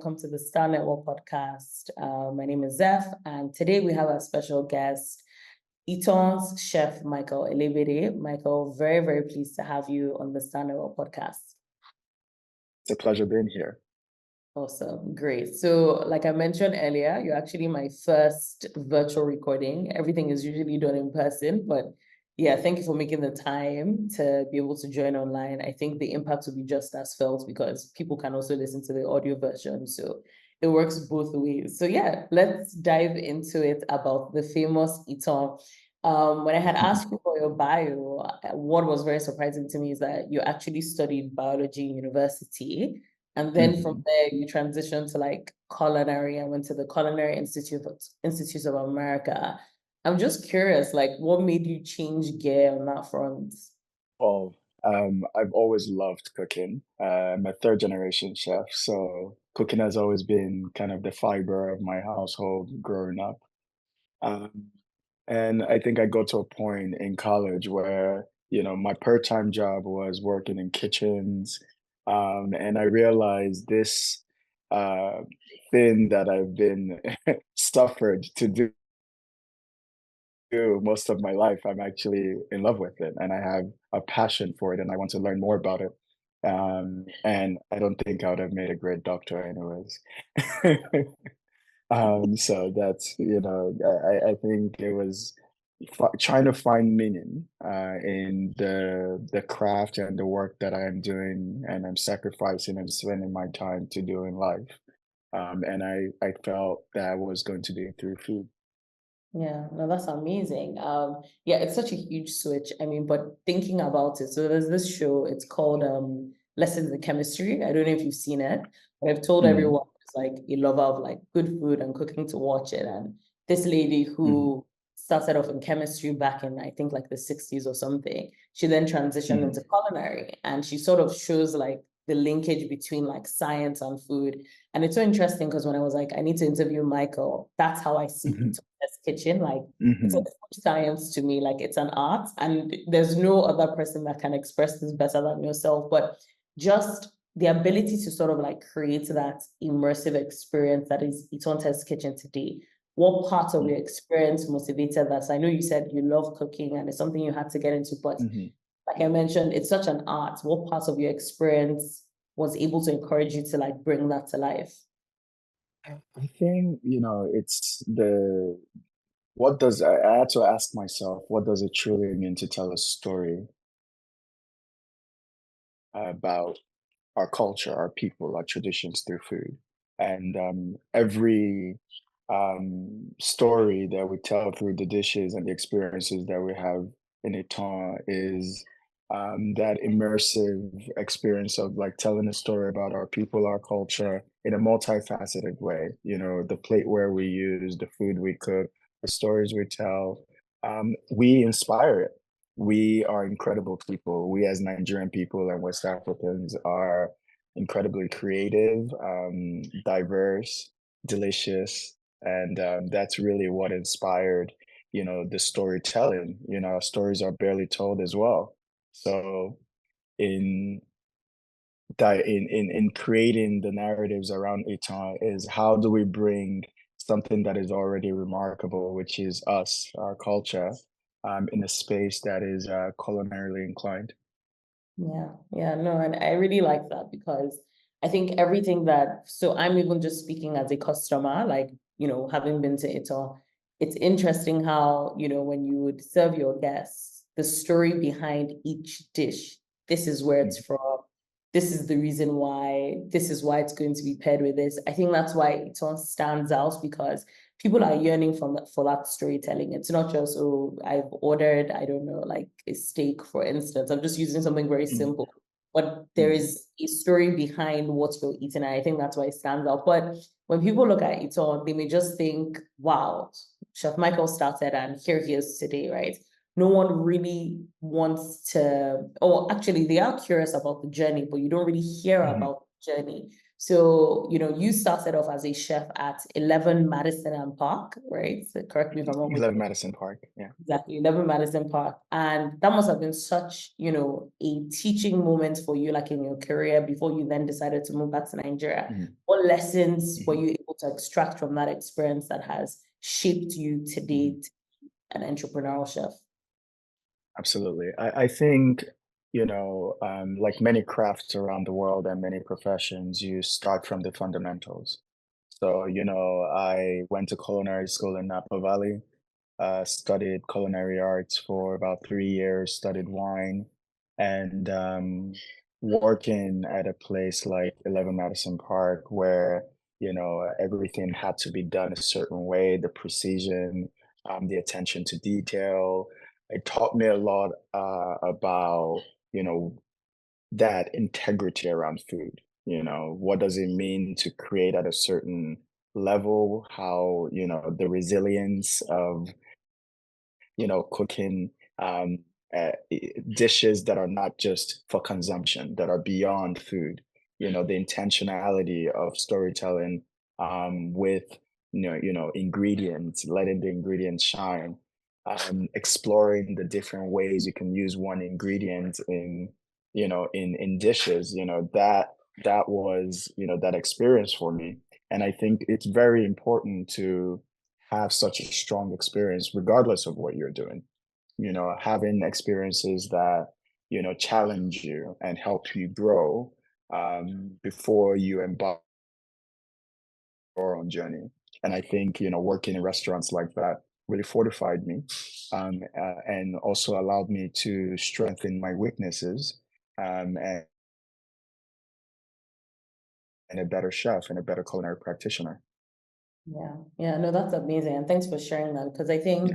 welcome to the Star Network podcast. My name is Zeph, and today we have a special guest, ԻTAN's Chef Michael Elégbèdé. Michael, very, very pleased to have you on the Star Network podcast. It's a pleasure being here. Awesome, great. So, like I mentioned earlier, you're actually my first virtual recording. Everything is usually done in person, but yeah, thank you for making the time to be able to join online. I think the impact will be just as felt because people can also listen to the audio version. So it works both ways. So yeah, let's dive into it about the famous ＩTAN. When I had asked you for your bio, what was very surprising to me is that you actually studied biology in university. And then from there, you transitioned to like culinary and went to the Culinary Institute of America. I'm just curious, like, what made you change gear on that front? Well, I've always loved cooking. I'm a third generation chef, so cooking has always been kind of the fiber of my household growing up. Um, and I think I got to a point in college where, my part-time job was working in kitchens. And I realized this uh, thing that I've been suffered to do most of my life, I'm actually in love with it, and I have a passion for it, and I want to learn more about it. And I don't think I would have made a great doctor anyways. So that's, I think it was trying to find meaning in the craft and the work that I am doing and I'm sacrificing and spending my time to do in life. And I felt that was going to be through food. Yeah, no, that's amazing. Yeah, it's such a huge switch. I mean, but thinking about it, so there's this show, it's called Lessons in Chemistry. I don't know if you've seen it, but I've told Mhm, everyone who's like a lover of like good food and cooking to watch it. And this lady mhm, who started off in chemistry back in I think like the 60s or something, she then transitioned mhm, into culinary and she sort of shows like the linkage between like science and food. And it's so interesting because when I was like, I need to interview Michael, that's how I see mhm, it kitchen. Like it's a mhm. science to me, like it's an art, and there's no other person that can express this better than yourself. But just the ability to sort of like create that immersive experience that is ＩTAN T's kitchen today. What part of your experience motivated that? So I know you said you love cooking and it's something you had to get into, but Mhm. like I mentioned, it's such an art. What part of your experience was able to encourage you to like bring that to life? I think, it's what does I had to ask myself, what does it truly mean to tell a story about our culture, our people, our traditions through food? And every story that we tell through the dishes and the experiences that we have in Eton is that immersive experience of like telling a story about our people, our culture in a multifaceted way. The plateware we use, the food we cook, the stories we tell, we inspire it. We are incredible people. We as Nigerian people and West Africans are incredibly creative, diverse, delicious, and that's really what inspired, the storytelling. Our stories are barely told as well. So in in creating the narratives around Itan is how do we bring something that is already remarkable, which is us, our culture, in a space that is culinarily inclined. Yeah, no, and I really like that because I think everything that, so I'm even just speaking as a customer, like, having been to Italy, it's interesting how, when you would serve your guests, the story behind each dish, this is where it's Mhm, from, this is why it's going to be paired with this. I think that's why Italy stands out because people are yearning for that storytelling. It's not just, oh, I've ordered, I don't know, like a steak, for instance. I'm just using something very mhm, simple. But there mhm, is a story behind what you're eating. And I think that's why it stands out. But when people look at it all, they may just think, wow, Chef Michael started and here he is today, right? No one really wants to, or actually they are curious about the journey, but you don't really hear mhm, about the journey. So, you started off as a chef at 11 Madison and Park, right? So correct me if I'm wrong with 11 Madison Park. Yeah. exactly 11 Madison Park. And that must have been such, a teaching moment for you, like in your career before you then decided to move back to Nigeria. Mhm. What lessons were Mhm. you able to extract from that experience that has shaped you to Mhm. date an entrepreneurial chef? Absolutely. I think, like many crafts around the world and many professions, you start from the fundamentals. So, I went to culinary school in Napa Valley, studied culinary arts for about 3 years, studied wine, and working at a place like 11 Madison Park, where, everything had to be done a certain way, the precision, the attention to detail. It taught me a lot about, you know, that integrity around food. What does it mean to create at a certain level? How, the resilience of cooking um, dishes that are not just for consumption, that are beyond food. The intentionality of storytelling with ingredients, letting the ingredients shine, exploring the different ways you can use one ingredient in dishes. That was that experience for me, and I think it's very important to have such a strong experience regardless of what you're doing. Having experiences that challenge you and help you grow before you embark on your own journey. And I think working in restaurants like that really fortified me, and also allowed me to strengthen my weaknesses, and a better chef and a better culinary practitioner. Yeah, yeah, no, that's amazing. And thanks for sharing that because I Yeah. think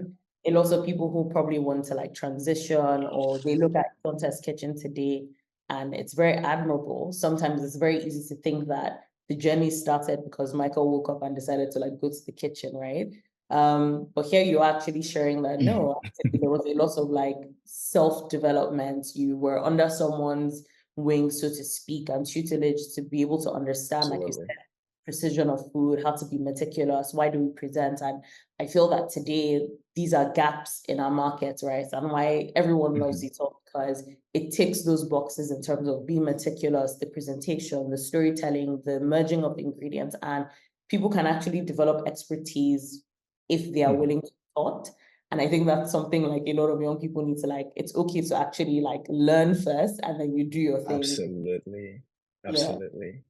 a lot of people who probably want to like transition or they look at contest kitchen today and it's very admirable. Sometimes it's very easy to think that the journey started because Michael woke up and decided to like go to the kitchen, right? But here you're actually sharing that Mhm. no, actually there was a lot of like self-development. You were under someone's wing, so to speak, and tutelage to be able to understand, like you Absolutely. said, precision of food, how to be meticulous, why do we present? And I feel that today these are gaps in our market, right? And why everyone loves Mhm. it all because it ticks those boxes in terms of being meticulous, the presentation, the storytelling, the merging of ingredients, and people can actually develop expertise if they are Mhm. willing to be taught. And I think that's something like a lot of young people need to like, it's okay to actually like learn first and then you do your thing. Absolutely. Yeah. Absolutely.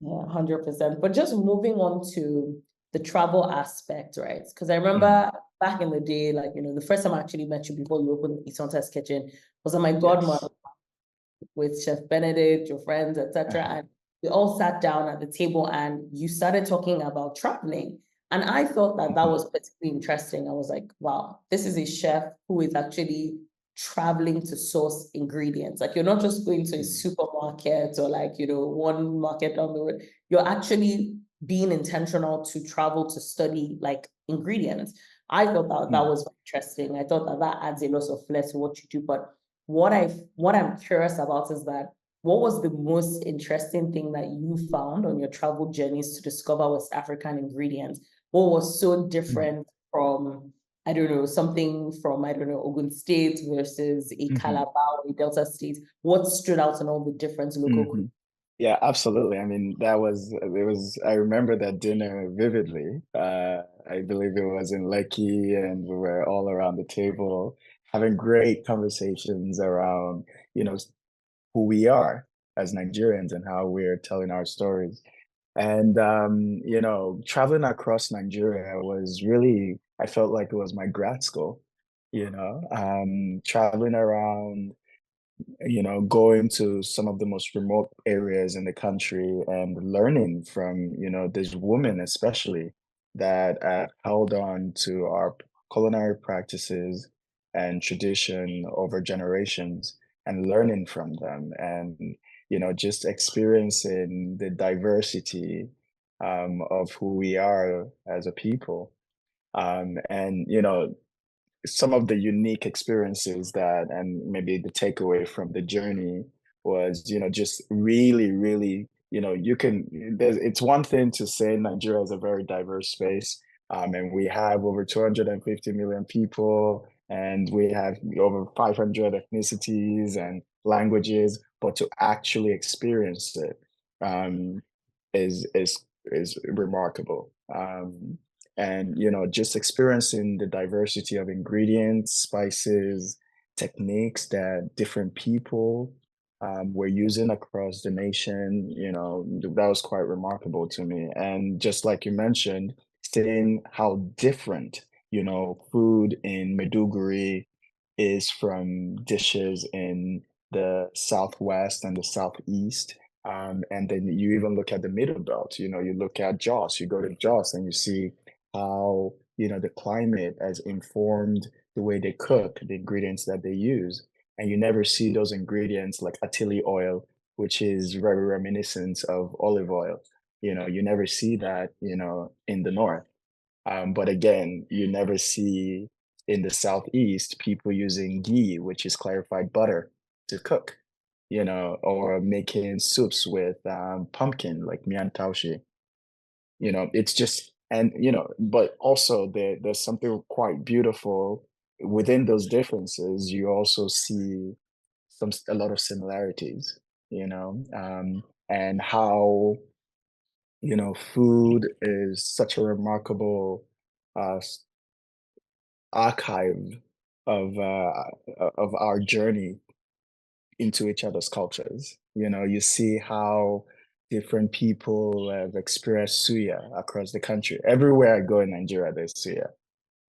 Yeah, 100%. But just moving on to the travel aspect, right? Because I Mhm. remember back in the day, like, the first time I actually met you before you opened ԻTAN T.K Kitchen was at my godmother Yes. with Chef Benedict, your friends, etc. Uh-huh. And we all sat down at the table and you started talking about traveling. And I thought that that Mhm. was particularly interesting. I was like, wow, this is a chef who is actually traveling to source ingredients. Like you're not just going to a Mhm. supermarket or like, one market down the road. You're actually being intentional to travel to study like ingredients. I thought that that Mhm. was interesting. I thought that that adds a lot of flair to what you do. But what I'm curious about is that what was the most interesting thing that you found on your travel journeys to discover West African ingredients? What was so Mhm. different from, I don't know, something from, I don't know, Ogun State versus a Mhm. Calabar or a Delta State? What stood out in all the different local cuisines? Mhm. Yeah, absolutely. I mean, I remember that dinner vividly. I believe it was in Lekki, and we were all around the table having great conversations around, you know, who we are as Nigerians and how we're telling our stories. And, traveling across Nigeria was really, I felt like it was my grad school, traveling around, going to some of the most remote areas in the country and learning from, these women, especially that held on to our culinary practices and tradition over generations and learning from them and, just experiencing the diversity of who we are as a people. And, some of the unique experiences that and maybe the takeaway from the journey was just really really it's one thing to say Nigeria is a very diverse space, and we have over 250 million people, and we have over 500 ethnicities and languages, but to actually experience it, um, is remarkable. And just experiencing the diversity of ingredients, spices, techniques that different people were using across the nation, that was quite remarkable to me. And just like you mentioned, seeing how different, food in Maiduguri is from dishes in the Southwest and the Southeast. And then you even look at the Middle Belt, you look at Jos, you go to Jos and you see how, the climate has informed the way they cook, the ingredients that they use. And you never see those ingredients like Atili oil, which is very reminiscent of olive oil. You never see that, in the North. But again, you never see in the Southeast people using ghee, which is clarified butter, to cook, or making soups with pumpkin, like mian taushi. It's just, and but also there's something quite beautiful within those differences. You also see a lot of similarities, and how food is such a remarkable archive of our journey into each other's cultures. You see how different people have experienced suya across the country. Everywhere I go in Nigeria, there's suya.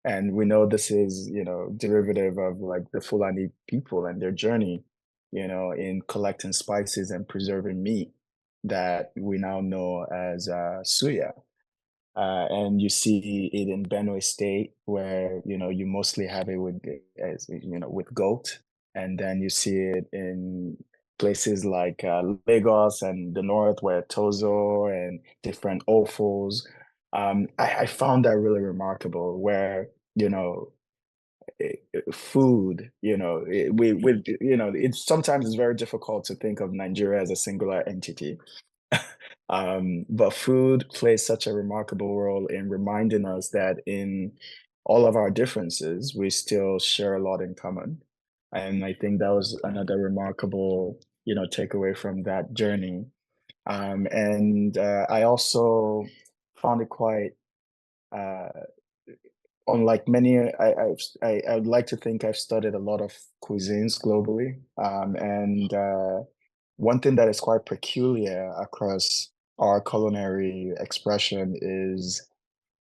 And we know this is, derivative of like the Fulani people and their journey, in collecting spices and preserving meat that we now know as suya. And you see it in Benue State, where you mostly have it with goat, and then you see it in places like Lagos and the north, where tozo and different offals. I found that really remarkable, where food, it's sometimes it's very difficult to think of Nigeria as a singular entity. But food plays such a remarkable role in reminding us that in all of our differences, we still share a lot in common. And I think that was another remarkable, takeaway from that journey. And I also found it quite, uh, unlike many, I'd like to think I've studied a lot of cuisines globally. And one thing that is quite peculiar across our culinary expression is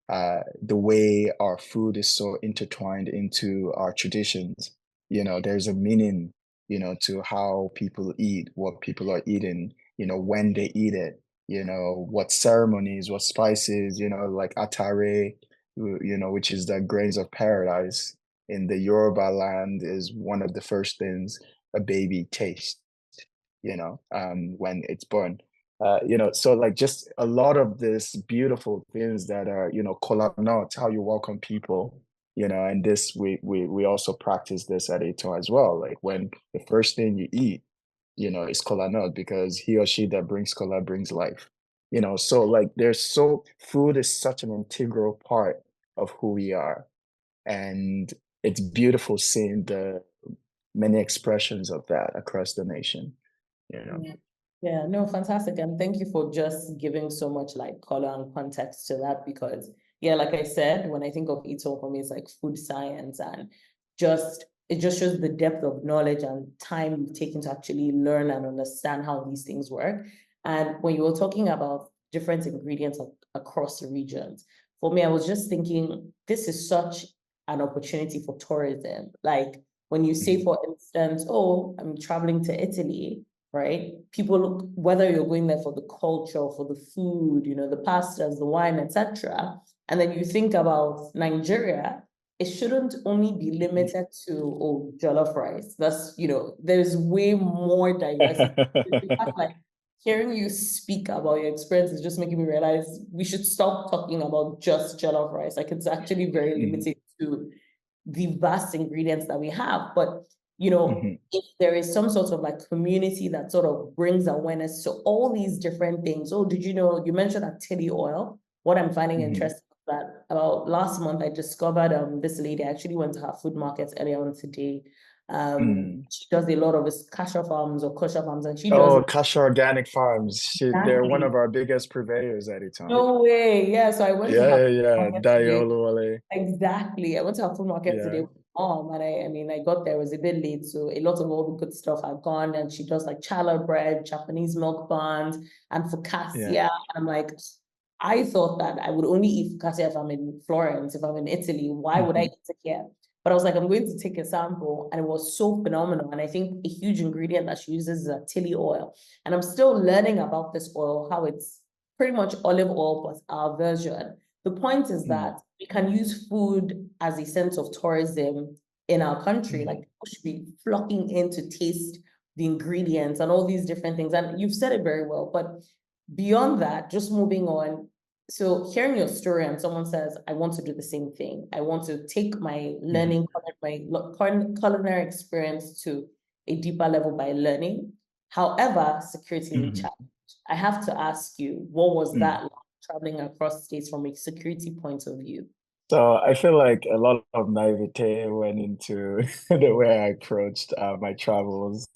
the way our food is so intertwined into our traditions. There's a meaning, to how people eat, what people are eating, when they eat it, what ceremonies, what spices, like atare, which is the grains of paradise in the Yoruba land, is one of the first things a baby tastes, when it's born. So like just a lot of this beautiful things that are, kola nut, how you welcome people, and this we also practice this at Ito as well. Like when the first thing you eat, is kola nut, because he or she that brings kola brings life. So like food is such an integral part of who we are. And it's beautiful seeing the many expressions of that across the nation, you know. Yeah. Yeah, no, fantastic. And thank you for just giving so much like color and context to that, because yeah, like I said, when I think of Ito, for me, it's like food science, and it just shows the depth of knowledge and time you've taken to actually learn and understand how these things work. And when you were talking about different ingredients across the regions, for me, I was just thinking this is such an opportunity for tourism. Like when you say, for instance, oh, I'm traveling to Italy, right? People, whether you're going there for the culture, for the food, the pastas, the wine, etc. And then you think about Nigeria, it shouldn't only be limited to jollof rice. That's, there's way more diversity. In fact, like hearing you speak about your experience is just making me realize we should stop talking about just jollof rice. Like it's actually very limited to the vast ingredients that we have. But Mhm. if there is some sort of like community that sort of brings awareness to all these different things. Oh, did you know, you mentioned Actili oil. What I'm finding Mhm. interesting is that about last month, I discovered this lady, I actually went to her food markets earlier on today. Mm. She does a lot of his cashew farms or kosher farms, and she does Oh, Kasha Organic Farms. They're one exactly. of our biggest purveyors at ԻTΑN. No way. Yeah. So I went to Yeah, her yeah, food yeah. market today. Dayolo. Exactly. I went to her food market today Yeah, with mom, and I mean, I got there, it was a bit late, so a lot of all the good stuff had gone. And she does like challah bread, Japanese milk buns, and yeah. focaccia. I'm like, I thought that I would only eat focaccia if I'm in Florence, if I'm in Italy. Why would I Mhm. eat it here? But I was like, I'm going to take a sample, and it was so phenomenal. And I think a huge ingredient that she uses is chili oil. And I'm still learning about this oil, how it's pretty much olive oil, but our version. The point is Mm. that we can use food as a sense of tourism in our country. Like Mhm. people should be flocking in to taste the ingredients and all these different things. And you've said it very well. But beyond that, just moving on. So hearing your story and someone says, I want to do the same thing. I want to take my Mhm. learning, my culinary experience to a deeper level by learning. However, security is a Mhm. challenge. I have to ask you, what was Mm. that like traveling across states from a security point of view? So I feel like a lot of naivete went into the way I approached my travels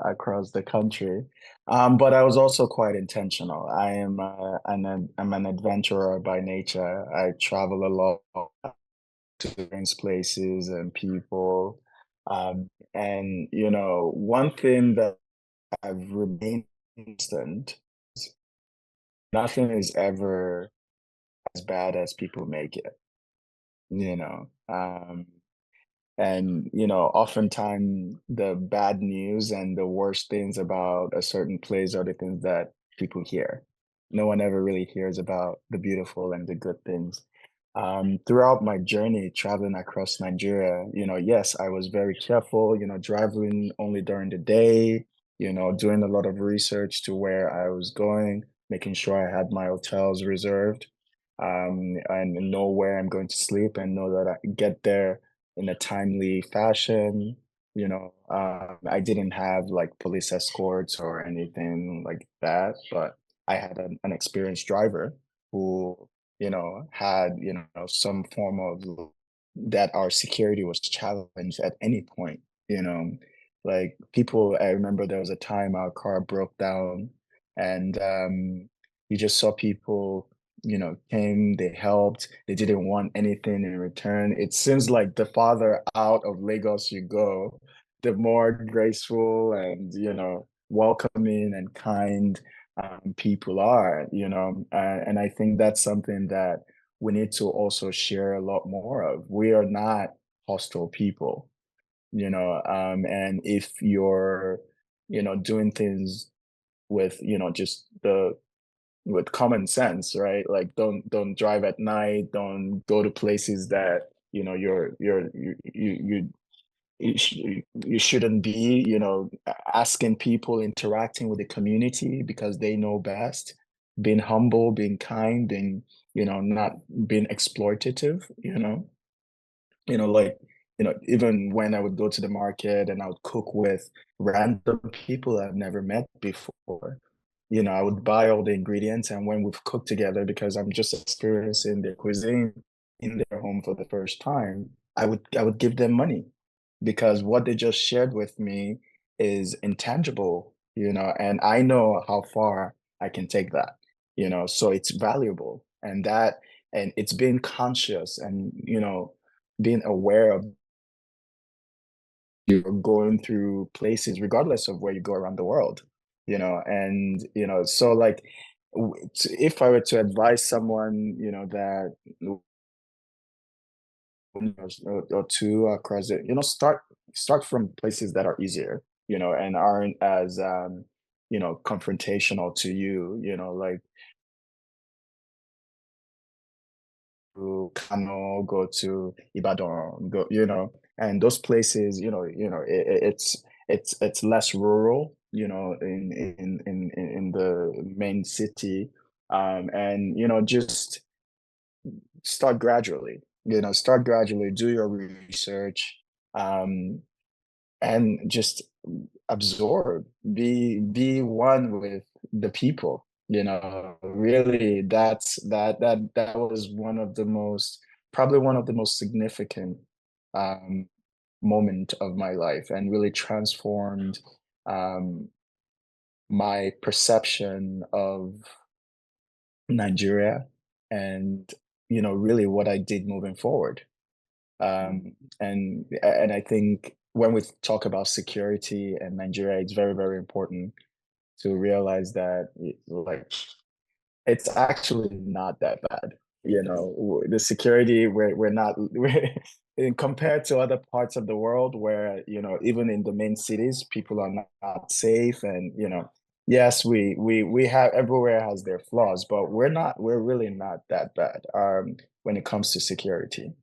across the country. But I was also quite intentional. I'm an adventurer by nature. I travel a lot to different places and people. And one thing that I've remained constant, nothing is ever as bad as people make it, you know. And oftentimes the bad news and the worst things about a certain place are the things that people hear. No one ever really hears about the beautiful and the good things. Throughout my journey traveling across Nigeria, yes, I was very careful, driving only during the day, doing a lot of research to where I was going, making sure I had my hotels reserved, and know where I'm going to sleep and know that I can get there in a timely fashion. I didn't have like police escorts or anything like that, but I had an experienced driver who, had, some form of that our security was challenged at any point, you know. Like people, I remember there was a time our car broke down and you just saw people came, they helped, they didn't want anything in return. It seems like the farther out of Lagos you go, the more graceful and, welcoming and kind people are, and I think that's something that we need to also share a lot more of. We are not hostile people, and if you're, doing things with, just the with common sense, right? Like don't drive at night, don't go to places that you shouldn't be, asking people, interacting with the community because they know best, being humble, being kind, being, not being exploitative, like, even when I would go to the market and I would cook with random people I've never met before, I would buy all the ingredients, and when we've cooked together, because I'm just experiencing their cuisine in their home for the first time, I would give them money because what they just shared with me is intangible, and I know how far I can take that, so it's valuable. And it's being conscious and, being aware of you're going through places regardless of where you go around the world, and so like if I were to advise someone, that or two across it, start from places that are easier, and aren't as confrontational to you, like to Kano, go to Ibadan, go, and those places, it's less rural, in the main city, and just start gradually, do your research, um, and just absorb, be one with the people. Really, that was one of the most, probably one of the most significant um, moment of my life, and really transformed um, my perception of Nigeria, and really what I did moving forward. And I think when we talk about security in Nigeria, it's very, very important to realize that like it's actually not that bad. The security, we're not in compared to other parts of the world where, even in the main cities, people are not safe. And, yes, we have, everywhere has their flaws, but we're really not that bad when it comes to security.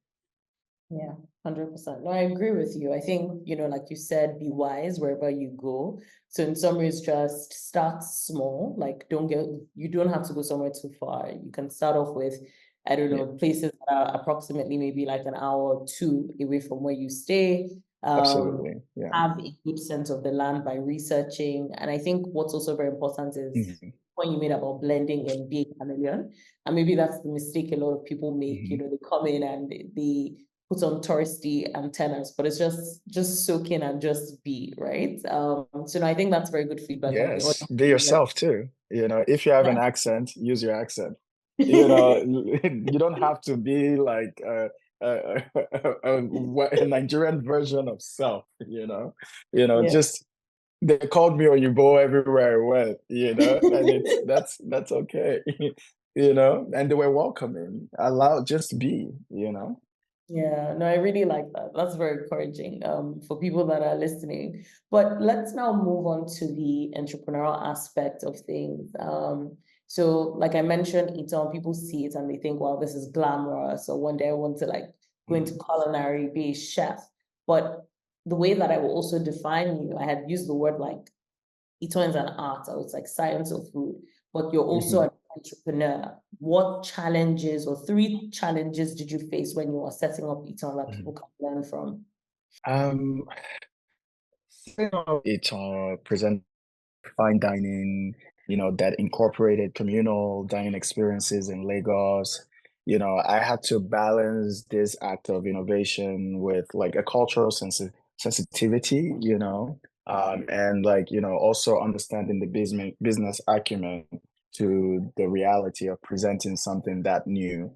Yeah, 100%. No, I agree with you. I think, like you said, be wise wherever you go. So in some ways, just start small. Like you don't have to go somewhere too far. You can start off with, I don't Yeah, know, places that are approximately maybe like an hour or two away from where you stay. Um, absolutely. Yeah. have a good sense of the land by researching. And I think what's also very important is Mhm, when you made about blending and being chameleon. And maybe that's the mistake a lot of people make. mhm. They come in and they put on touristy antennas, but it's just soak in and just be, right? So no, I think that's very good feedback on the Yes, audience. be yourself too. If you have an Yeah. accent, use your accent. You know, you don't have to be like a Nigerian version of self. Yeah. Just they called me Oyibo everywhere I went. And that's okay. And they were welcoming. Allow, just be. Yeah, no, I really like that. That's very encouraging for people that are listening. But let's now move on to the entrepreneurial aspect of things. So like I mentioned, people see it and they think, well, this is glamorous, or one day I want to like go into Mhm, culinary, be a chef. But the way that I will also define you, I had used the word like itones an art, or it's like science of food, but you're also mhm, an entrepreneur. What challenges or three challenges did you face when you were setting up Iton that people mhm. can learn from? Um, it's present fine dining, that incorporated communal dining experiences in Lagos. I had to balance this act of innovation with like a cultural sensitivity, and like, also understanding the business acumen to the reality of presenting something that new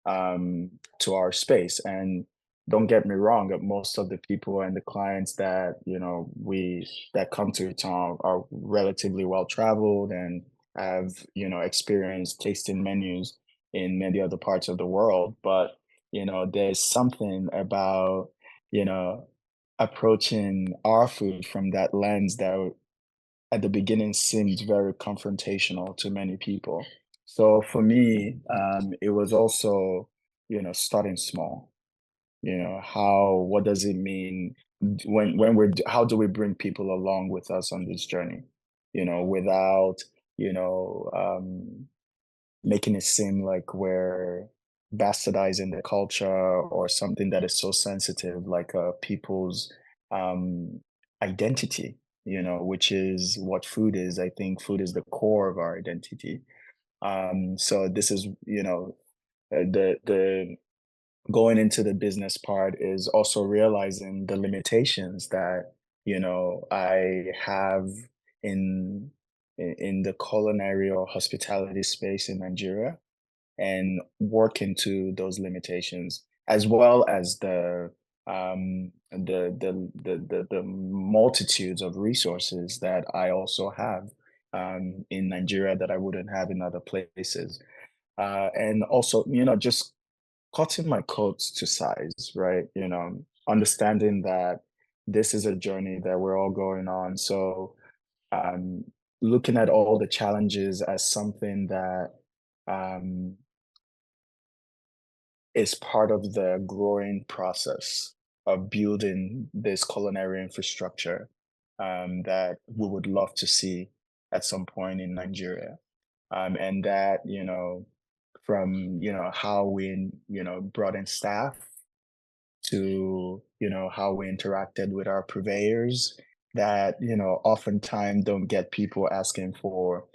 to our space. And don't get me wrong, most of the people and the clients that, we that come to Etown are relatively well traveled and have, experienced tasting menus in many other parts of the world. But, there's something about, you know, approaching our food from that lens that at the beginning seemed very confrontational to many people. So for me, it was also, starting small. What does it mean when how do we bring people along with us on this journey, without, you know, um, making it seem like we're bastardizing the culture or something that is so sensitive, like people's um, identity, which is what food is. I think food is the core of our identity. So this is, the going into the business part is also realizing the limitations that I have in in the culinary or hospitality space in Nigeria, and work into those limitations, as well as the multitudes of resources that I also have in Nigeria that I wouldn't have in other places. And also, just cutting my coats to size, right? Understanding that this is a journey that we're all going on. So, um, looking at all the challenges as something that um, is part of the growing process of building this culinary infrastructure that we would love to see at some point in Nigeria. And that, from, how we, brought in staff to, how we interacted with our purveyors that, oftentimes don't get people asking for,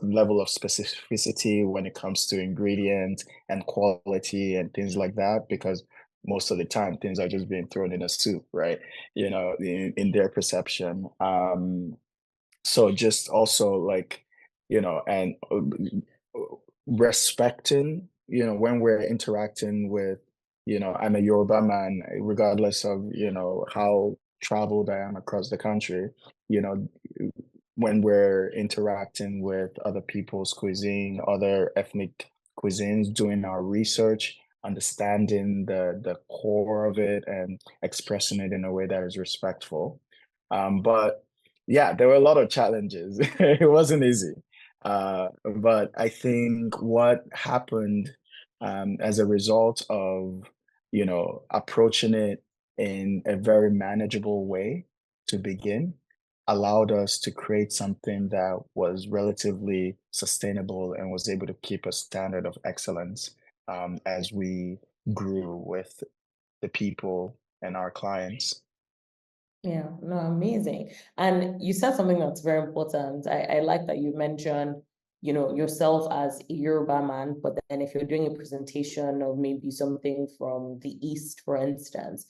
level of specificity when it comes to ingredients and quality and things like that, because most of the time things are just being thrown in a soup, right? In their perception. So just also like, and respecting, when we're interacting with, I'm a Yoruba man, regardless of, how traveled I am across the country, you know, when we're interacting with other people's cuisine, other ethnic cuisines, doing our research, understanding the core of it and expressing it in a way that is respectful. But yeah, there were a lot of challenges. It wasn't easy. But I think what happened as a result of, approaching it in a very manageable way to begin, allowed us to create something that was relatively sustainable and was able to keep a standard of excellence as we grew with the people and our clients. Yeah, no, amazing. And you said something that's very important. I like that you mentioned, yourself as a Yoruba man, but then if you're doing a presentation of maybe something from the East, for instance,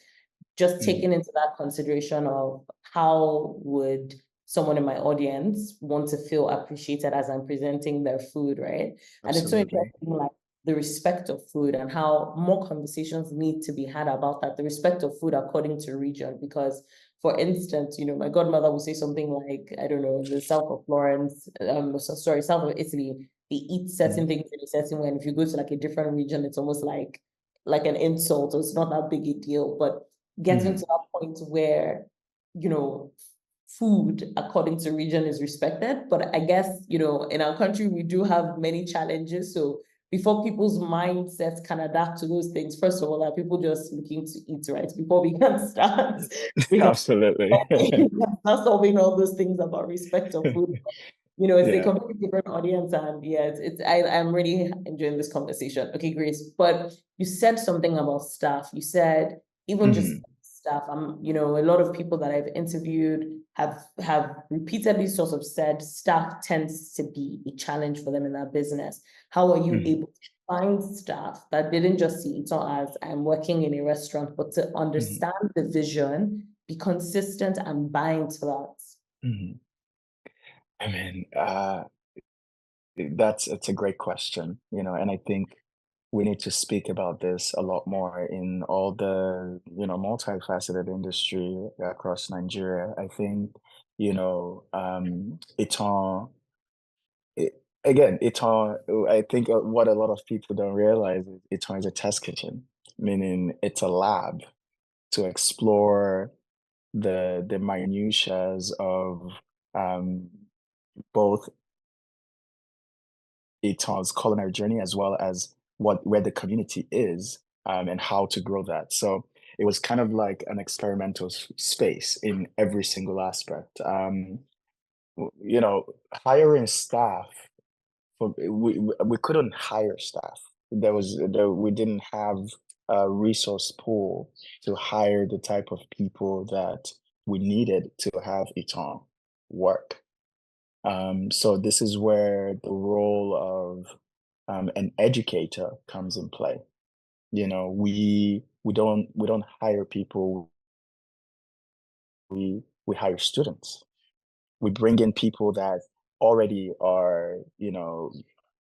just Mm, taking into that consideration of how would someone in my audience want to feel appreciated as I'm presenting their food, right? And it's so absolutely. interesting, like the respect of food and how more conversations need to be had about that, the respect of food according to region. Because, for instance, my godmother will say something like, I don't know, in the south of Florence, sorry, south of Italy, they eat certain Mm, things in a certain way. And if you go to like a different region, it's almost like an insult. It's not that big a deal. But getting to mhm, that point where, you know, food according to region is respected. But I guess, in our country, we do have many challenges. So before people's mindsets can adapt to those things, first of all, are people just looking to eat, right? Before we can start, we have absolutely. not solving all those things about respect of food. It's a Yeah. completely different audience, and yeah, I'm really enjoying this conversation. Okay, Grace, but you said something about staff. You said even just Mhm, staff. A lot of people that I've interviewed have repeatedly sort of said staff tends to be a challenge for them in their business. How are you mhm, able to find staff that didn't just see it as I'm working in a restaurant, but to mhm, understand the vision, be consistent, and buy into that? mhm. I mean, it's a great question, and I think we need to speak about this a lot more in all the, multifaceted industry across Nigeria. I think, ИТАN, I think what a lot of people don't realize is ИТАN is a test kitchen, meaning it's a lab to explore the minutiae of um, both ИТAN's culinary journey as well as where the community is and how to grow that. So it was kind of like an experimental space in every single aspect. Hiring staff we couldn't hire staff. We didn't have a resource pool to hire the type of people that we needed to have ИТАN work. So this is where the role of an educator comes in play. We don't hire people. We hire students. We bring in people that already are,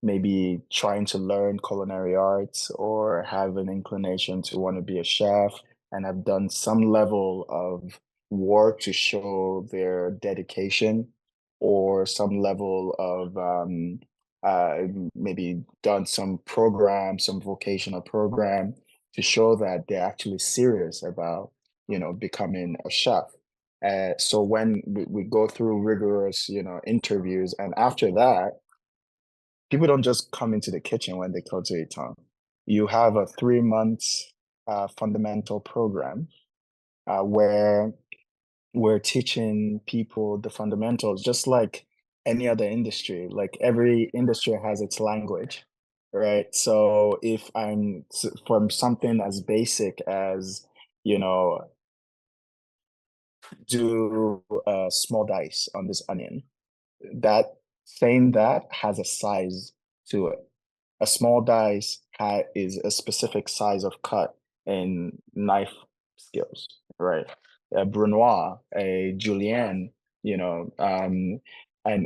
maybe trying to learn culinary arts or have an inclination to want to be a chef and have done some level of work to show their dedication or some level of uh, maybe done some program, some vocational program to show that they're actually serious about, becoming a chef. So when we go through rigorous, interviews, and after that, people don't just come into the kitchen when they go to ИТАN. You have a 3 months fundamental program where we're teaching people the fundamentals, just like any other industry. Like every industry has its language. right? So if from something as basic as, you know, do a small dice on this onion, that saying that has a size to it. A small dice is a specific size of cut in knife skills, right? A Brunoise, a Julienne, you know, and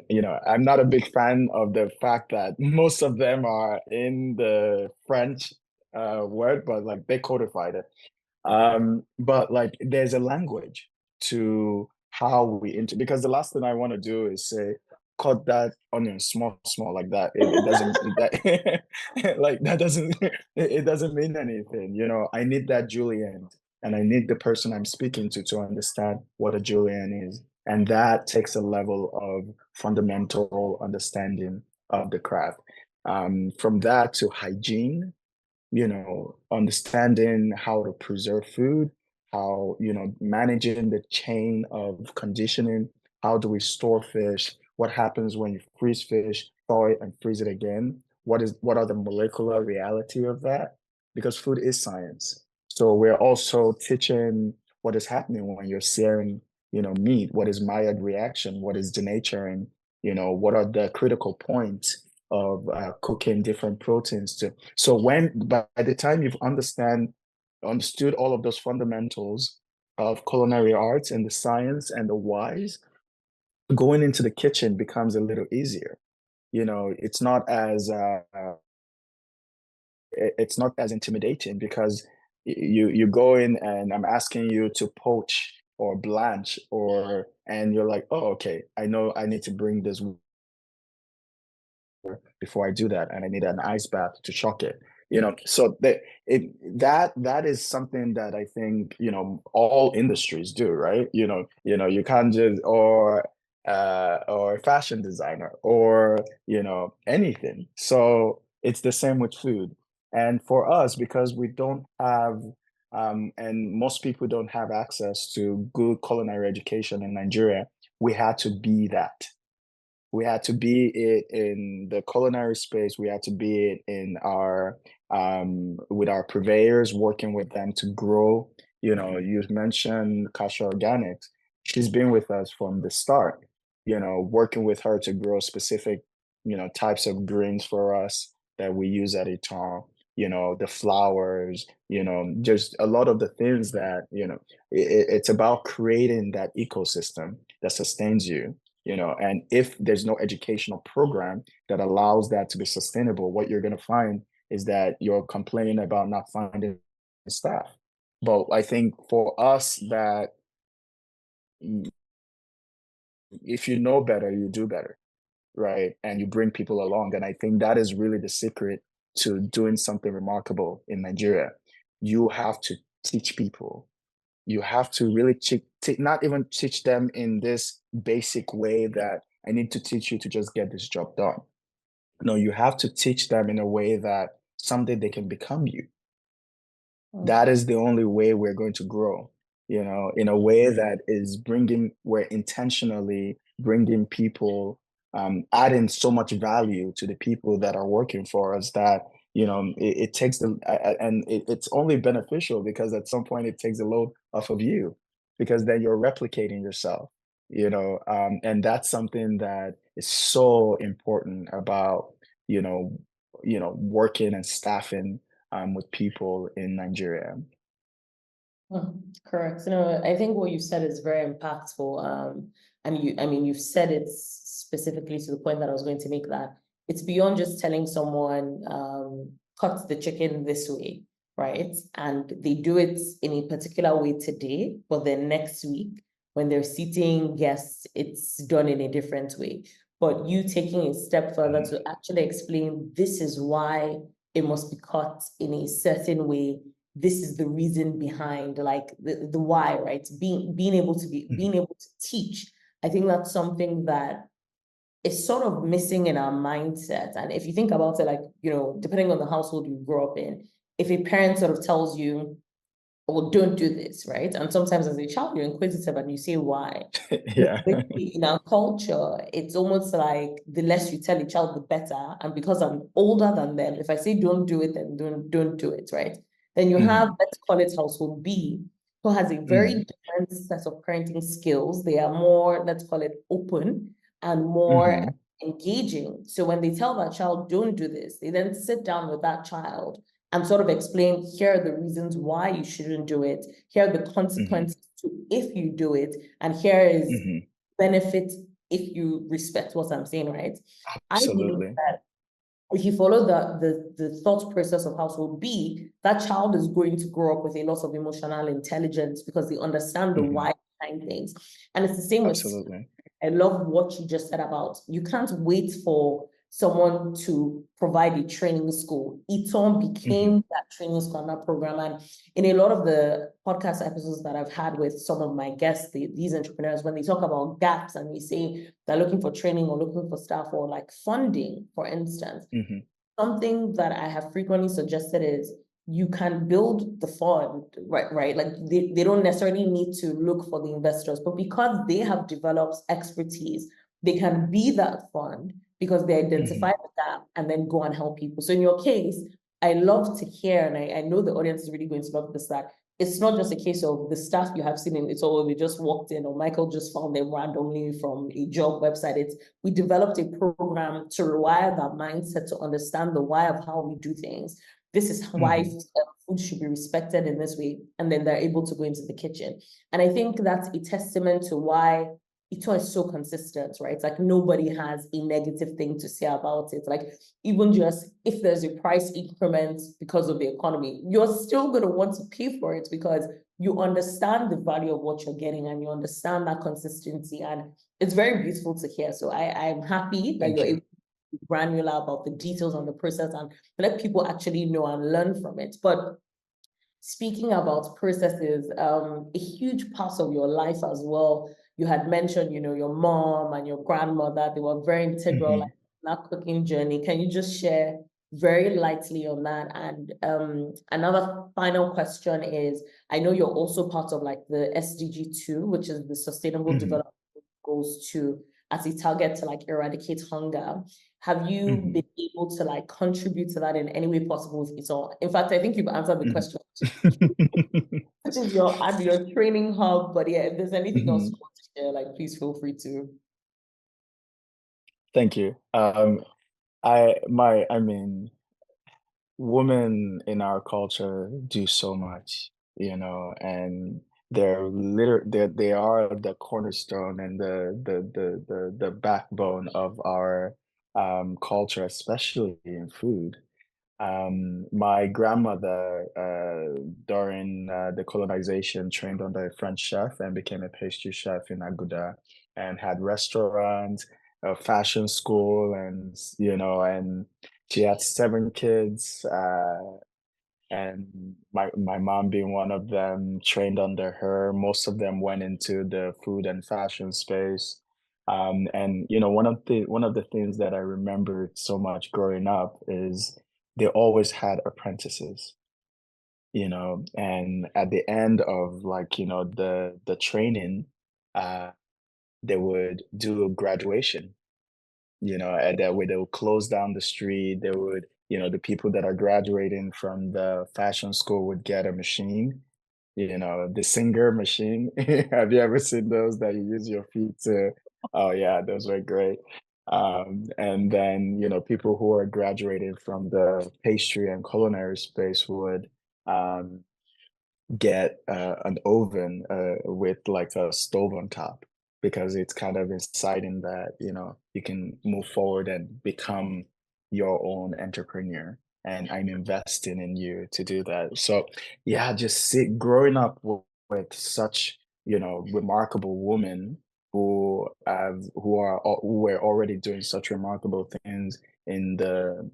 I'm not a big fan of the fact that most of them are in the French word, but like they codified it. But like there's a language to how we inter because the last thing I want to do is say, cut that onion small, small like that. It doesn't that like that doesn't it doesn't mean anything. You know, I need that julienne and I need the person I'm speaking to understand what a julienne is. And that takes a level of fundamental understanding of the craft. From that to hygiene, understanding how to preserve food, how, managing the chain of conditioning. How do we store fish? What happens when you freeze fish, thaw it, and freeze it again? What are the molecular reality of that? Because food is science. So we're also teaching what is happening when you're searing, meat. What is Maillard reaction? What is denaturing? What are the critical points of cooking different proteins to so by the time you've understood all of those fundamentals of culinary arts and the science and the whys, going into the kitchen becomes a little easier. It's not as it's not as intimidating because you go in and I'm asking you to poach or blanch and you're like, oh, okay, I know I need to bring this before I do that, and I need an ice bath to shock it. So that is something that I think all industries do, right? You can't just or fashion designer or anything. So it's the same with food, and for us because we don't have and most people don't have access to good culinary education in Nigeria, we had to be that. We had to be it in the culinary space. We had to be it in our with our purveyors, working with them to grow. You mentioned Kasha Organics. She's been with us from the start. Working with her to grow specific types of greens for us that we use at ＩTΑN. The flowers. Just a lot of the things that it's about creating that ecosystem that sustains you. And if there's no educational program that allows that to be sustainable, what you're going to find is that you're complaining about not finding staff. But I think for us that if you know better, you do better, right? And you bring people along. And I think that is really the secret to doing something remarkable in Nigeria. You have to teach people. You have to really not even teach them in this basic way that I need to teach you to just get this job done. No, you have to teach them in a way that someday they can become you. That is the only way we're going to grow, in a way that is we're intentionally bringing people, adding so much value to the people that are working for us that, it takes it's only beneficial because at some point it takes a load off of you because then you're replicating yourself, and that's something that is so important about, you know, working and staffing with people in Nigeria. Correct. No, I think what you said is very impactful. And I mean, you've said it specifically to the point that I was going to make, that it's beyond just telling someone, cut the chicken this way, right? And they do it in a particular way today, but then next week, when they're seating guests, it's done in a different way. But you taking a step further to actually explain this is why it must be cut in a certain way. This is the reason behind, like the why, right? Being able to teach. I think that's something that is sort of missing in our mindset. And if you think about it, like, depending on the household you grew up in, if a parent sort of tells you, or don't do this, right? And sometimes as a child, you're inquisitive and you say why. But Yeah. in our culture, it's almost like the less you tell a child, the better. And because I'm older than them, if I say don't do it, then don't do it, right? Then you have, Hmm. let's call it household B, who has a very Hmm. different set of parenting skills. They are more, let's call it open and more Hmm. engaging. So when they tell that child, don't do this, they then sit down with that child and sort of explain, here are the reasons why you shouldn't do it, here are the Hmm. consequences to if you do it, and here is Hmm. benefit if you respect what I'm saying, right? I believe Absolutely. that if you follow the thought process of household B, that child is going to grow up with a lot of emotional intelligence because they understand the Hmm. why behind things. And it's the same with, Absolutely. I love what you just said about you can't wait for someone to provide a training school. ԻTAN Hmm. became that training school and that program. And in a lot of the podcast episodes that I've had with some of my guests, these entrepreneurs, when they talk about gaps and they say they're looking for training or looking for staff or like funding, for instance, Hmm. something that I have frequently suggested is you can build the fund, right? Like they don't necessarily need to look for the investors, but because they have developed expertise, they can be that fund because they identify Hmm. the gap and then go and help people. So in your case, I love to hear, and I know the audience is really going to love this, that it's not just a case of the staff you have seen in it's all they just walked in or Michael just found them randomly from a job website. It's we developed a program to rewire that mindset to understand the why of how we do things. This is why Hmm. food should be respected in this way, and then they're able to go into the kitchen. And I think that's a testament to why Ito is so consistent, right? Like nobody has a negative thing to say about it. Like even just if there's a price increment because of the economy, you're still going to want to pay for it because you understand the value of what you're getting and you understand that consistency. And it's very beautiful to hear. So I'm happy that Thank you're you. able to be granular about the details on the process and let people actually know and learn from it. But speaking about processes, a huge part of your life as well. You had mentioned, your mom and your grandmother, they were very integral like, Hmm. in that cooking journey. Can you just share very lightly on that? And another final question is, I know you're also part of like the SDG 2, which is the Sustainable Hmm. Development Goals 2, as a target to like eradicate hunger. Have you been Hmm. able to like contribute to that in any way possible with it all? In fact, I think you've answered the question, Hmm. which is your training hub. But yeah, if there's anything else you Hmm. want to share, like please feel free to. Thank you. I mean, women in our culture do so much, and they are the cornerstone and the backbone of our culture, especially in food. My grandmother, during the colonization, trained under a French chef and became a pastry chef in Aguda, and had restaurants, a fashion school, and she had 7 kids. And my mom being one of them, trained under her. Most of them went into the food and fashion space. And one of the things that I remembered so much growing up is they always had apprentices, and at the end of, like, the training, uh, they would do a graduation, and that way they would close down the street. They would, the people that are graduating from the fashion school would get a machine, the Singer machine. Have you ever seen those that you use your feet to? Oh yeah, those were great. And then, people who are graduating from the pastry and culinary space would um, get an oven with like a stove on top, because it's kind of inciting that you can move forward and become your own entrepreneur, and I'm investing in you to do that. So yeah, just growing up with such remarkable women who were already doing such remarkable things in the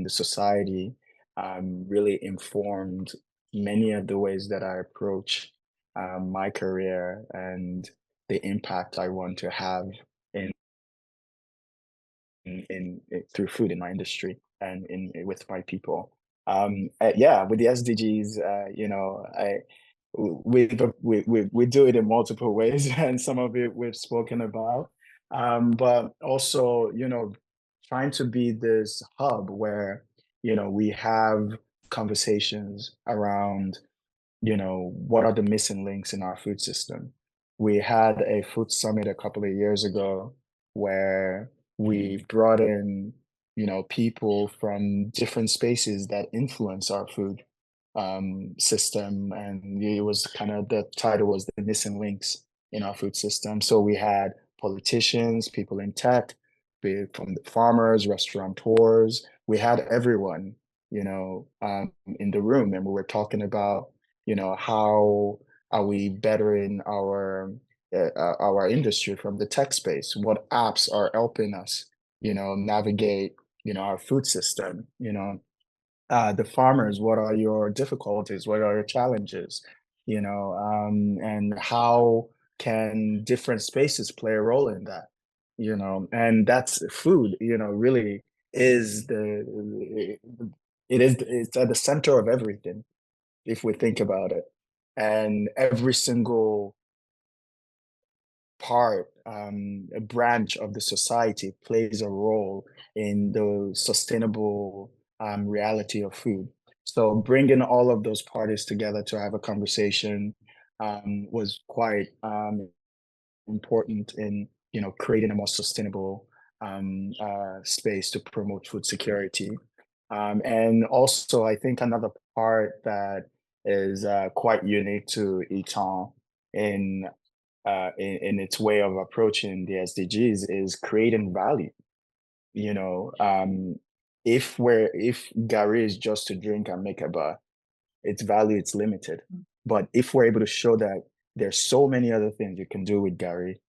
society, really informed many of the ways that I approach my career and the impact I want to have in, through food in my industry and with my people. Yeah, with the SDGs, you know, we do it in multiple ways, and some of it we've spoken about. But also, you know, trying to be this hub where, you know, we have conversations around, you know, what are the missing links in our food system? We had a food summit a couple of years ago where we brought in, you know, people from different spaces that influence our food system. And it was kind of, the title was The Missing Links in Our Food System. So we had politicians, people in tech, from the farmers, restaurateurs. We had everyone, you know, in the room, and we were talking about, you know, how are we bettering our industry from the tech space? What apps are helping us, you know, navigate, you know, our food system? You know, the farmers, what are your difficulties? What are your challenges? You know, and how can different spaces play a role in that? You know, and that's food. You know, really is it's at the center of everything if we think about it. And every single part, a branch of the society plays a role in the sustainable reality of food. So bringing all of those parties together to have a conversation was quite important in, you know, creating a more sustainable space to promote food security. And also, I think another part that is quite unique to ÌTAN in, in its way of approaching the SDGs is creating value. You know, if Gary is just to drink and make a bar, its value it's limited. But if we're able to show that there's so many other things you can do with Gary,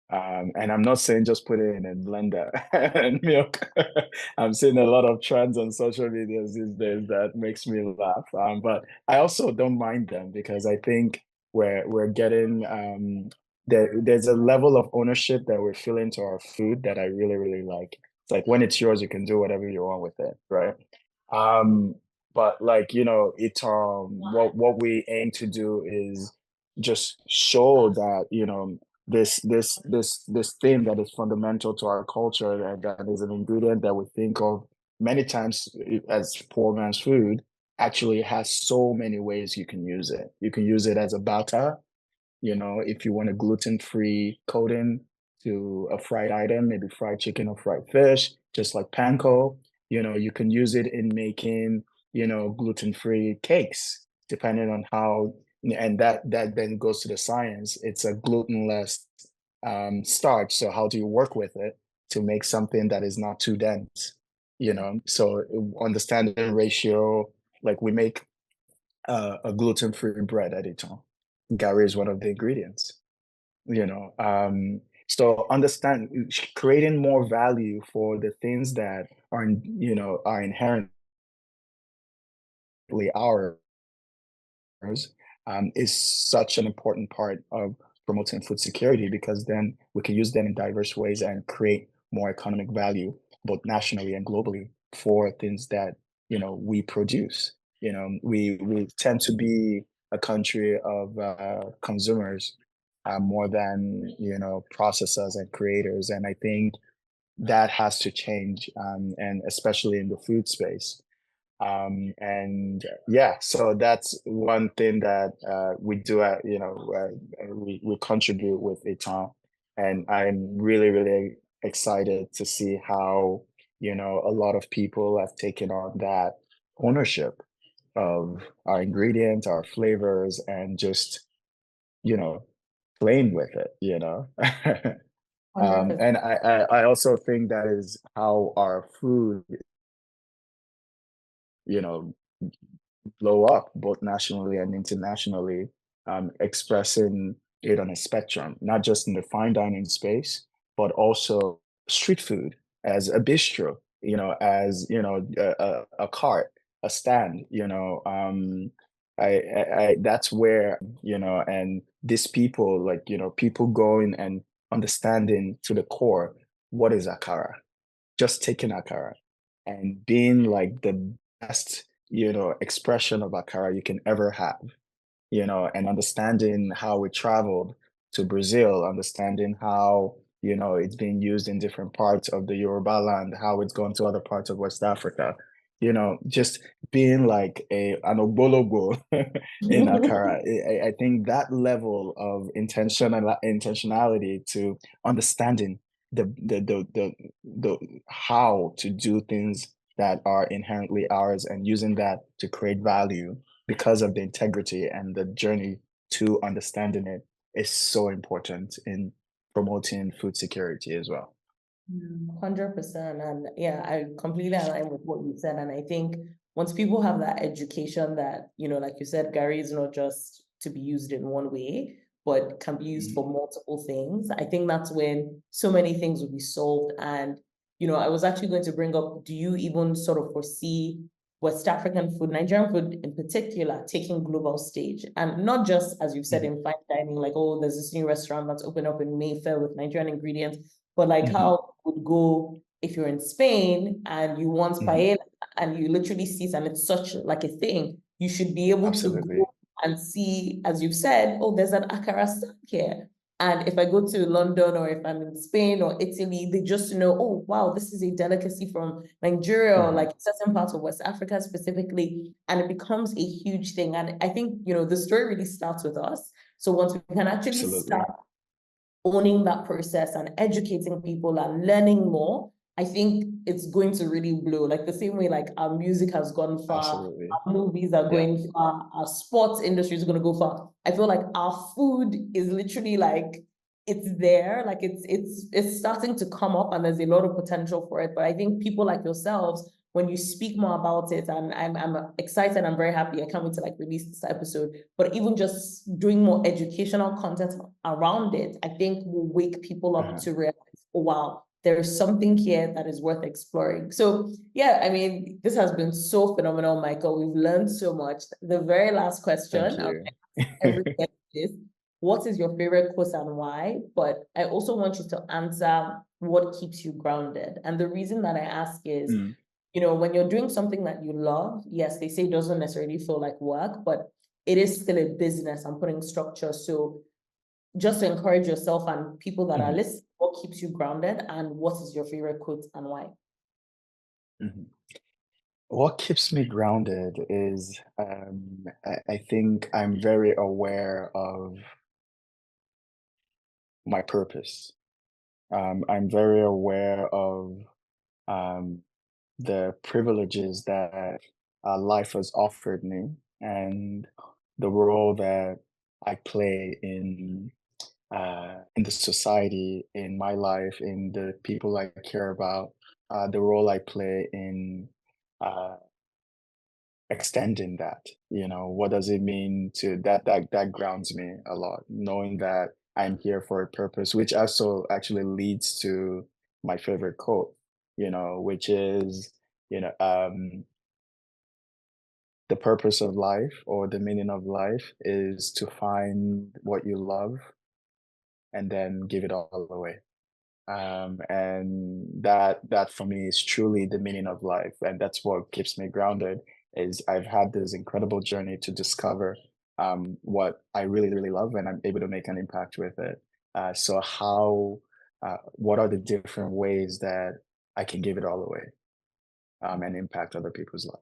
and I'm not saying just put it in a blender and milk. I'm seeing a lot of trends on social media these days that makes me laugh. But I also don't mind them because I think we're getting there's a level of ownership that we're feeling to our food that I really, really like. It's like when it's yours, you can do whatever you want with it, right? Um, but like, you know, what we aim to do is just show that, you know, this thing that is fundamental to our culture, and that is an ingredient that we think of many times as poor man's food, actually has so many ways you can use it. You can use it as a batter, you know, if you want a gluten-free coating to a fried item, maybe fried chicken or fried fish, just like panko, you know, you can use it in making, you know, gluten-free cakes, depending on how, and that then goes to the science. It's a glutenless starch. So how do you work with it to make something that is not too dense? You know, so understanding ratio, like we make a gluten-free bread at Eton. Gary is one of the ingredients, you know. So understand creating more value for the things that are, you know, are inherently ours, is such an important part of promoting food security, because then we can use them in diverse ways and create more economic value, both nationally and globally, for things that, you know, we produce. You know, we tend to be a country of consumers more than, you know, processors and creators, and I think that has to change, and especially in the food space. And yeah, so that's one thing that we do, you know, we contribute with ИТАН, and I'm really, really excited to see how, you know, a lot of people have taken on that ownership of our ingredients, our flavors, and just, you know, playing with it, you know. 100%. And I also think that is how our food, you know, blow up both nationally and internationally, expressing it on a spectrum, not just in the fine dining space, but also street food as a bistro, you know, as, you know, a cart, a stand, you know. That's where, you know, and these people, like, you know, people going and understanding to the core what is akara, just taking akara and being like the best, expression of akara you can ever have, and understanding how it traveled to Brazil, understanding how, it's being used in different parts of the Yoruba land, how it's gone to other parts of West Africa, just being like an obologbo in Akara. I think that level of intentionality to understanding the how to do things that are inherently ours and using that to create value because of the integrity and the journey to understanding it is so important in promoting food security as well. 100%. And yeah, I completely align with what you said. And I think once people have that education that, like you said, Gary is not just to be used in one way, but can be used for multiple things, I think that's when so many things will be solved. And, I was actually going to bring up, do you even sort of foresee West African food, Nigerian food in particular, taking global stage? And not just, as you've said, in fine dining, like, oh, there's this new restaurant that's opened up in Mayfair with Nigerian ingredients, but like how it would go if you're in Spain and you want paella and you literally see it and it's such like a thing, you should be able to go and see, as you've said, oh, there's an akara stand here. And if I go to London or if I'm in Spain or Italy, they just know, oh, wow, this is a delicacy from Nigeria or like certain parts of West Africa specifically. And it becomes a huge thing. And I think, the story really starts with us. So once we can actually start owning that process and educating people and learning more, I think it's going to really blow. Like the same way like our music has gone far, our movies are going far, our sports industry is going to go far. I feel like our food is literally like, it's there, like it's starting to come up and there's a lot of potential for it. But I think people like yourselves, when you speak more about it, and I'm excited, I'm very happy, I can't wait to like release this episode, but even just doing more educational content around it, I think will wake people up to realize, oh, wow, there is something here that is worth exploring. So yeah, I mean, this has been so phenomenal, Michael. We've learned so much. The very last question, everything is, what is your favorite quote and why? But I also want you to answer what keeps you grounded. And the reason that I ask is, when you're doing something that you love, yes, they say it doesn't necessarily feel like work, but it is still a business and putting structure. So just to encourage yourself and people that are listening, what keeps you grounded and what is your favorite quote and why? What keeps me grounded is I think I'm very aware of my purpose. I'm very aware of the privileges that life has offered me and the role that I play in the society, in my life, in the people I care about, the role I play in extending that. What does it mean to that grounds me a lot, knowing that I'm here for a purpose, which also actually leads to my favorite quote, which is, the purpose of life or the meaning of life is to find what you love and then give it all away. And that for me is truly the meaning of life, and that's what keeps me grounded. Is I've had this incredible journey to discover what I really really love, and I'm able to make an impact with it. What are the different ways that I can give it all away and impact other people's life?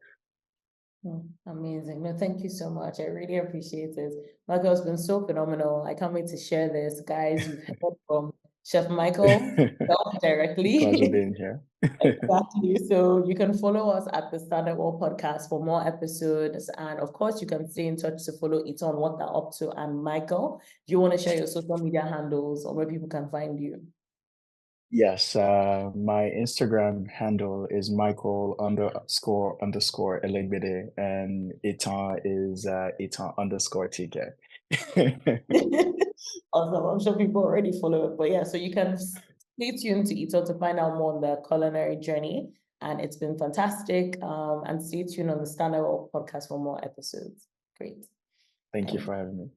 Amazing. No, thank you so much. I really appreciate it. Michael, it's been so phenomenal. I can't wait to share this. Guys, you've heard from Chef Michael directly. Pleasure being here. Exactly. So you can follow us at the Standard World Podcast for more episodes. And of course, you can stay in touch to follow ＩTAN, what they're up to. And Michael, do you want to share your social media handles or where people can find you? Yes, my Instagram handle is Michael___ Elégbèdé, and ＩTAN is ΙTAN_TK. Awesome. I'm sure people already follow it, but yeah, so you can stay tuned to ИТАN to find out more on the culinary journey. And it's been fantastic. And stay tuned on the Standard World Podcast for more episodes. Great. Thank you for having me.